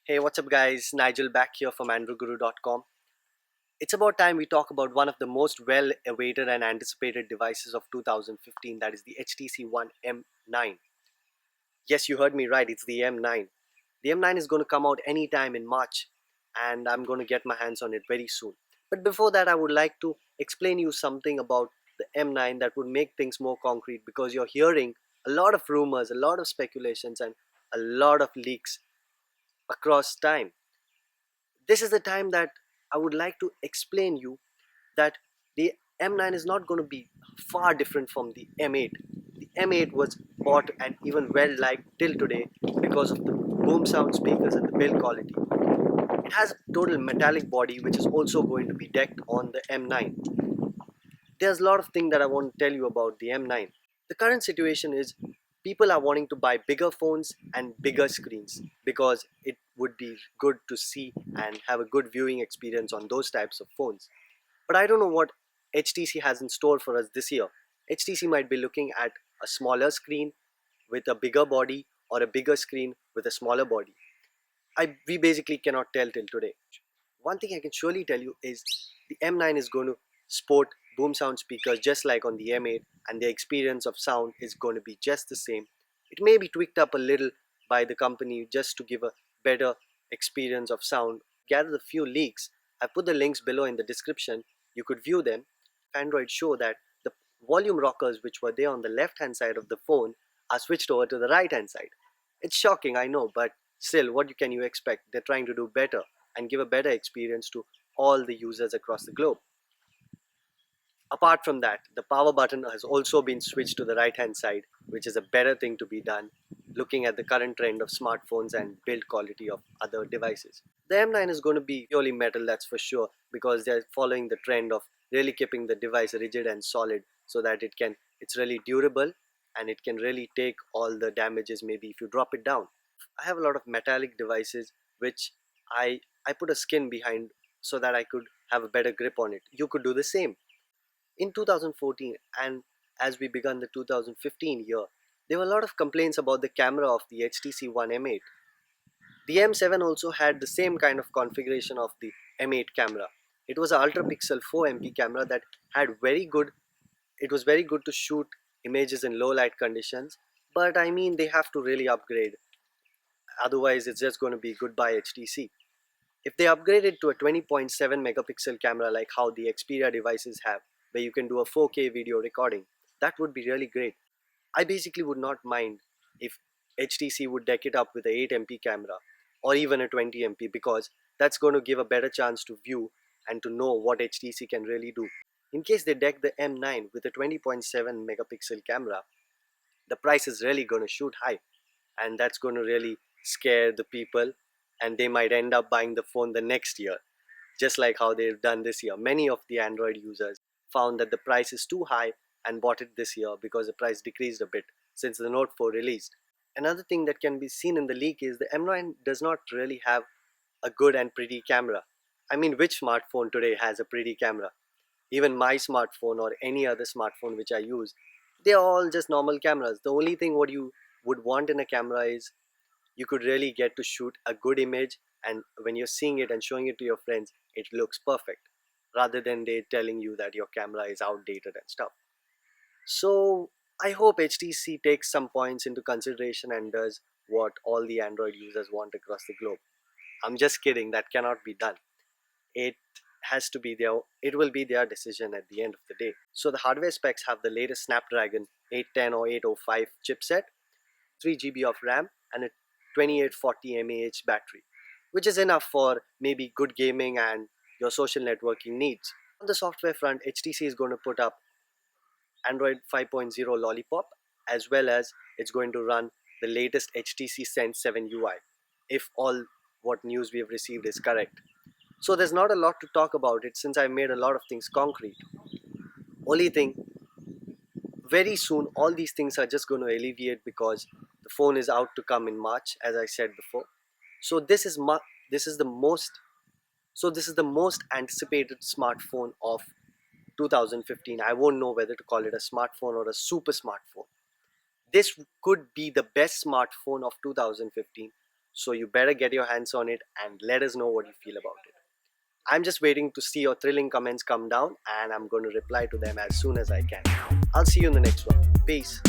Hey, what's up, guys? Nigel back here from androguru.com. It's about time we talk about one of the most well awaited and anticipated devices of 2015, that is the HTC One M9. Yes, you heard me right, it's the M9. The M9 is going to come out anytime in March, and I'm going to get my hands on it very soon. But before that, I would like to explain you something about the M9 that would make things more concrete, because you're hearing a lot of rumors, a lot of speculations, and a lot of leaks across time. This is the time that I would like to explain you that the M9 is not going to be far different from the M8. The M8 was bought and even well liked till today because of the boom sound speakers and the build quality. It has a total metallic body which is also going to be decked on the M9. There's a lot of things that I want to tell you about the M9. The current situation is people are wanting to buy bigger phones and bigger screens because it would be good to see and have a good viewing experience on those types of phones. But I don't know what HTC has in store for us this year. HTC might be looking at a smaller screen with a bigger body or a bigger screen with a smaller body. We basically cannot tell till today. One thing I can surely tell you is the M9 is going to sport boom sound speakers just like on the M8, and the experience of sound is going to be just the same. It may be tweaked up a little by the company just to give a better experience of sound. Gathered a few leaks. I put the links below in the description. You could view them. Android show that the volume rockers which were there on the left hand side of the phone are switched over to the right hand side. It's shocking, I know, but still, what can you expect? They're trying to do better and give a better experience to all the users across the globe. Apart from that, the power button has also been switched to the right hand side, which is a better thing to be done looking at the current trend of smartphones and build quality of other devices. The M9 is going to be purely metal, that's for sure, because they're following the trend of really keeping the device rigid and solid so that it's really durable and it can really take all the damages maybe if you drop it down. I have a lot of metallic devices which I put a skin behind so that I could have a better grip on it. You could do the same. In 2014, and as we began the 2015 year, there were a lot of complaints about the camera of the HTC One M8. The M7 also had the same kind of configuration of the M8 camera. It was an ultra pixel 4MP camera that had it was very good to shoot images in low light conditions, but I mean they have to really upgrade, otherwise it's just going to be goodbye HTC. If they upgrade it to a 20.7 megapixel camera like how the Xperia devices have, where you can do a 4K video recording, that would be really great. I basically would not mind if HTC would deck it up with a 8MP camera or even a 20MP, because that's going to give a better chance to view and to know what HTC can really do. In case they deck the M9 with a 20.7 megapixel camera, the price is really going to shoot high, and that's going to really scare the people, and they might end up buying the phone the next year, just like how they've done this year. Many of the Android users found that the price is too high and bought it this year because the price decreased a bit since the Note 4 released. Another thing that can be seen in the leak is the M9 does not really have a good and pretty camera. I mean, which smartphone today has a pretty camera? Even my smartphone or any other smartphone which I use, they're all just normal cameras. The only thing what you would want in a camera is you could really get to shoot a good image, and when you're seeing it and showing it to your friends, it looks perfect, rather than they telling you that your camera is outdated and stuff. So I hope HTC takes some points into consideration and does what all the Android users want across the globe. I'm just kidding, that cannot be done. It it will be their decision at the end of the day. So the hardware specs have the latest Snapdragon 810 or 805 chipset, 3 GB of RAM, and a 2840 mAh battery, which is enough for maybe good gaming and your social networking needs. On the software front, HTC is going to put up Android 5.0 Lollipop, as well as it's going to run the latest HTC Sense 7 UI, if all what news we have received is correct. So there's not a lot to talk about it since I made a lot of things concrete. Only thing, very soon all these things are just going to alleviate because the phone is out to come in March, as I said before. So this is the most this is the most anticipated smartphone of 2015. I won't know whether to call it a smartphone or a super smartphone. This could be the best smartphone of 2015. So you better get your hands on it and let us know what you feel about it. I'm just waiting to see your thrilling comments come down, and I'm going to reply to them as soon as I can. I'll see you in the next one. Peace.